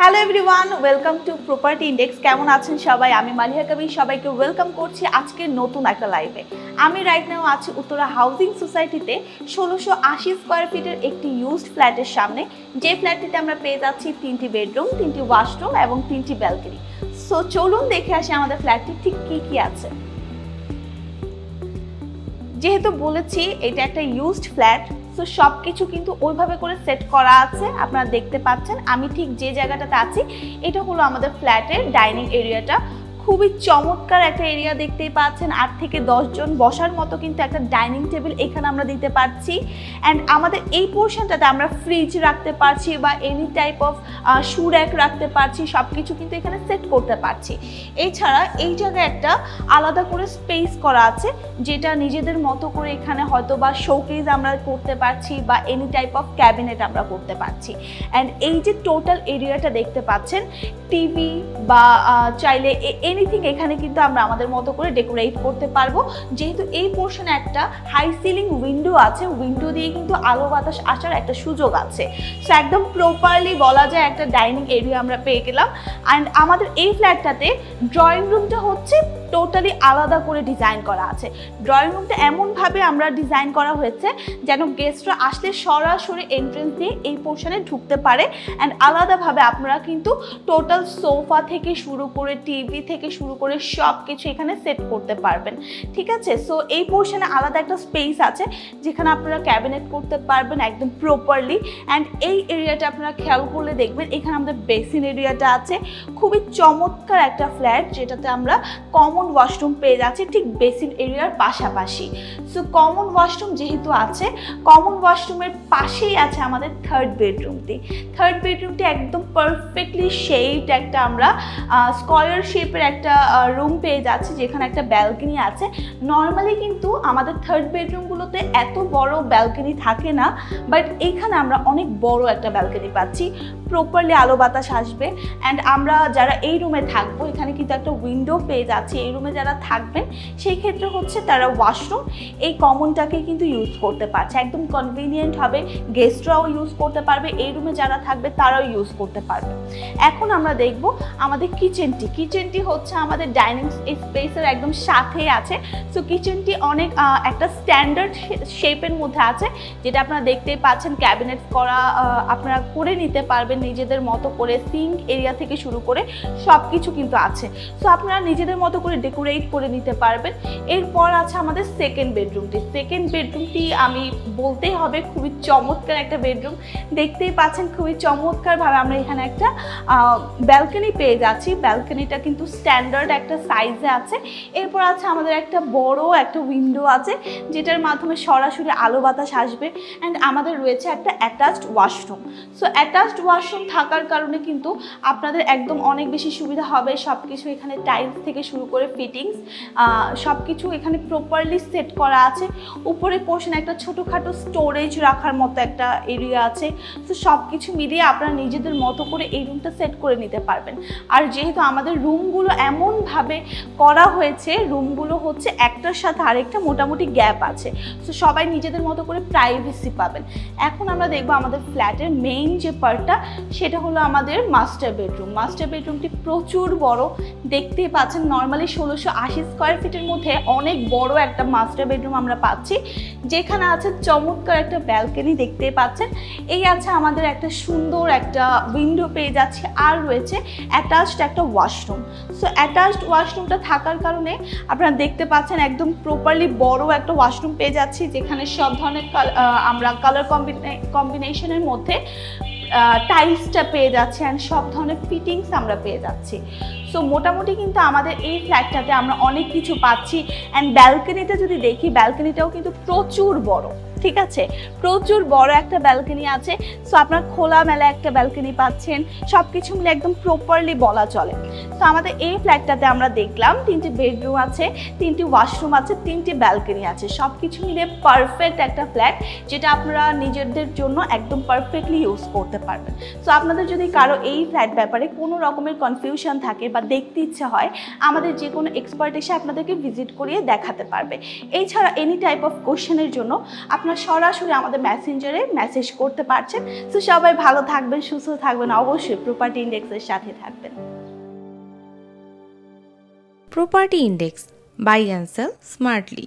Hello everyone, welcome to property index. কেমন আছেন সবাই? আমি মালিহা কবির সবাইকে ওয়েলকাম করছি আজকের নতুন একটা লাইভে। আমি রাইট নাও আছি উত্তরা হাউজিং সোসাইটিতে 1680 স্কোয়ার ফিটের একটি ইউজড ফ্ল্যাটের সামনে, যে ফ্ল্যাটটিতে আমরা পেয়ে যাচ্ছি 3টি বেডরুম, 3টি ওয়াশরুম এবং 3টি ব্যালকনি। সো চলুন দেখে আসি আমাদের ফ্ল্যাটটি ঠিক কী আছে। যেহেতু বলেছি এটা একটা ইউজড ফ্ল্যাট, সো সব কিছু কিন্তু ওইভাবে করে সেট করা আছে। আপনারা দেখতে পাচ্ছেন আমি ঠিক যে জায়গাটাতে আছি এটা হলো আমাদের ফ্ল্যাটের ডাইনিং এরিয়াটা। খুবই চমৎকার একটা এরিয়া দেখতেই পাচ্ছেন। 8 থেকে 10 জন বসার মতো কিন্তু একটা ডাইনিং টেবিল এখানে আমরা দিতে পারছি। অ্যান্ড আমাদের এই পোর্শনটাতে আমরা ফ্রিজ রাখতে পারছি বা any type of shoe rack রাখতে পারছি, সব কিছু কিন্তু এখানে সেট করতে পারছি। এছাড়া এই জায়গায় একটা আলাদা করে স্পেস করা আছে, যেটা নিজেদের মতো করে এখানে হয়তো বা শোকেস আমরা করতে পারছি বা এনি টাইপ অফ ক্যাবিনেট আমরা করতে পারছি। অ্যান্ড এই যে টোটাল এরিয়াটা দেখতে পাচ্ছেন, টিভি বা চাইলে এনিথিং এখানে কিন্তু আমরা আমাদের মতো করে ডেকোরেট করতে পারবো। যেহেতু এই পোর্শনে একটা হাই সিলিং উইন্ডো আছে, উইন্ডো দিয়ে কিন্তু আলো বাতাস আসার একটা সুযোগ আছে। সো একদম প্রপারলি বলা যায় একটা ডাইনিং এরিয়া আমরা পেয়ে গেলাম। অ্যান্ড আমাদের এই ফ্ল্যাটটাতে ড্রয়িং রুমটা হচ্ছে টোটালি আলাদা করে ডিজাইন করা আছে। ড্রয়িং রুমটা এমনভাবে আমরা ডিজাইন করা হয়েছে যেন গেস্টরা আসলে সরাসরি এন্ট্রেন্স দিয়ে এই পোর্শনে ঢুকতে পারে। অ্যান্ড আলাদাভাবে আপনারা কিন্তু টোটাল সোফা থেকে শুরু করে টিভি থেকে শুরু করে সব কিছু এখানে সেট করতে পারবেন, ঠিক আছে। সো এই পোর্শনে আলাদা একটা স্পেস আছে যেখানে আপনারা ক্যাবিনেট করতে পারবেন একদম প্রপারলি। অ্যান্ড এই এরিয়াটা আপনারা খেয়াল করলে দেখবেন এখানে আমাদের বেসিন এরিয়াটা আছে। খুবই চমৎকার একটা ফ্ল্যাট যেটাতে আমরা কমন ওয়াশরুম পেয়ে যাচ্ছি ঠিক বেসিন এরিয়ার পাশাপাশি। সো কমন ওয়াশরুম যেহেতু আছে, কমন ওয়াশরুমের পাশেই আছে আমাদের থার্ড বেডরুমটি। থার্ড বেডরুমটি একদম পারফেক্টলি শেপড একটা আমরা স্কোয়ার শেপের একটা রুম পেয়ে যাচ্ছি, যেখানে একটা ব্যালকনি আছে। নর্মালি কিন্তু আমাদের থার্ড বেডরুমগুলোতে এত বড় ব্যালকনি থাকে না, বাট এইখানে আমরা অনেক বড় একটা ব্যালকনি পাচ্ছি, প্রপারলি আলো বাতাস আসবে। অ্যান্ড আমরা যারা এই রুমে থাকবো এখানে কিন্তু একটা উইন্ডো পেয়ে যাচ্ছি। এই রুমে যারা থাকবেন সেই ক্ষেত্রে হচ্ছে তারা ওয়াশরুম এই কমনটাকে কিন্তু ইউজ করতে পারছে, একদম কনভিনিয়েন্ট হবে। গেস্টরাও ইউজ করতে পারবে, এই রুমে যারা থাকবে তারাও ইউজ করতে পারবে। এখন আমরা দেখব আমাদের কিচেনটি হচ্ছে আমাদের ডাইনিং স্পেসের একদম সাথেই আছে। সো কিচেনটি অনেক একটা স্ট্যান্ডার্ড শেপের মধ্যে আছে, যেটা আপনারা দেখতেই পাচ্ছেন। ক্যাবিনেট করা আপনারা করে নিতে পারবেন নিজেদের মতো করে, সিঙ্ক এরিয়া থেকে শুরু করে সব কিছু কিন্তু আছে। সো আপনারা নিজেদের মতো করে ডেকোরেট করে নিতে পারবেন। এরপর আছে আমাদের সেকেন্ড বেডরুমটি আমি বলতেই হবে খুবই চমৎকার একটা বেডরুম। দেখতেই পাচ্ছেন খুবই চমৎকারভাবে আমরা এখানে একটা ব্যালকনি পেয়ে যাচ্ছি। ব্যালকনিটা কিন্তু স্ট্যান্ডার্ড একটা সাইজে আছে। এরপর আছে আমাদের একটা বড় একটা উইন্ডো আছে, যেটার মাধ্যমে সরাসরি আলো বাতাস আসবে। অ্যান্ড আমাদের রয়েছে একটা attached washroom. So attached washroom থাকার কারণে কিন্তু আপনাদের একদম অনেক বেশি সুবিধা হবে। সব কিছু এখানে টাইলস থেকে শুরু করে ফিটিংস সব কিছু এখানে প্রপারলি সেট করা আছে। উপরে পোর্শনে একটা ছোটোখাটো স্টোরেজ রাখার মতো একটা এরিয়া আছে। তো সব কিছু মিলিয়ে আপনারা নিজেদের মতো করে এই রুমটা সেট করে নিতে পারবেন। আর যেহেতু আমাদের রুমগুলো এমনভাবে করা হয়েছে, রুমগুলো হচ্ছে একটার সাথে আরেকটা মোটামুটি গ্যাপ আছে, সো সবাই নিজেদের মতো করে প্রাইভেসি পাবেন। এখন আমরা দেখবো আমাদের ফ্ল্যাটের মেইন যে পার্টটা, সেটা হলো আমাদের মাস্টার বেডরুমটি প্রচুর বড়, দেখতেই পাচ্ছেন। নর্মালি 1680 স্কোয়ার ফিটের মধ্যে অনেক বড় একটা মাস্টার বেডরুম আমরা পাচ্ছি, যেখানে আছে চমৎকার একটা ব্যালকনি দেখতেই পাচ্ছেন। এই আছে আমাদের একটা সুন্দর একটা উইন্ডো পেয়ে যাচ্ছে, আর রয়েছে অ্যাটাচড একটা ওয়াশরুম। সো অ্যাটাচড ওয়াশরুমটা থাকার কারণে আপনারা দেখতে পাচ্ছেন একদম প্রপারলি বড় একটা ওয়াশরুম পেয়ে যাচ্ছি, যেখানে সব ধরনের আমরা কালার কম্বিনেশনের মধ্যে টাইলসটা পেয়ে যাচ্ছি অ্যান্ড সব ধরনের ফিটিংস আমরা পেয়ে যাচ্ছি। সো মোটামুটি কিন্তু আমাদের এই ফ্ল্যাটটাতে আমরা অনেক কিছু পাচ্ছি। অ্যান্ড ব্যালকনিটা যদি দেখি, ব্যালকনিটাও কিন্তু প্রচুর বড়, ঠিক আছে, প্রচুর বড় একটা ব্যালকনি আছে। সো আপনার খোলামেলা একটা ব্যালকনি পাচ্ছেন, সব কিছু মিলে একদম প্রপারলি বলা চলে। তো আমাদের এই ফ্ল্যাটটাতে আমরা দেখলাম 3টি বেডরুম আছে, 3টি ওয়াশরুম আছে, 3টি ব্যালকনি আছে, সব কিছু মিলে পারফেক্ট একটা ফ্ল্যাট, যেটা আপনারা নিজেদের জন্য একদম পারফেক্টলি ইউজ করতে পারবেন। সো আপনাদের যদি কারো এই ফ্ল্যাট ব্যাপারে কোনো রকমের কনফিউশন থাকে বা দেখতে ইচ্ছে হয়, আমাদের যে কোনো এক্সপার্ট এসে আপনাদেরকে ভিজিট করিয়ে দেখাতে পারবে। এছাড়া এনি টাইপ অফ কোশ্চেনের জন্য আপনার আপনারা সরাসরি আমাদের মেসেঞ্জারে মেসেজ করতে পারছেন। সো সবাই ভালো থাকবেন, সুস্থ থাকবেন, অবশ্যই প্রপার্টি ইন্ডেক্সের সাথে থাকবেন। Property index, buy and sell smartly.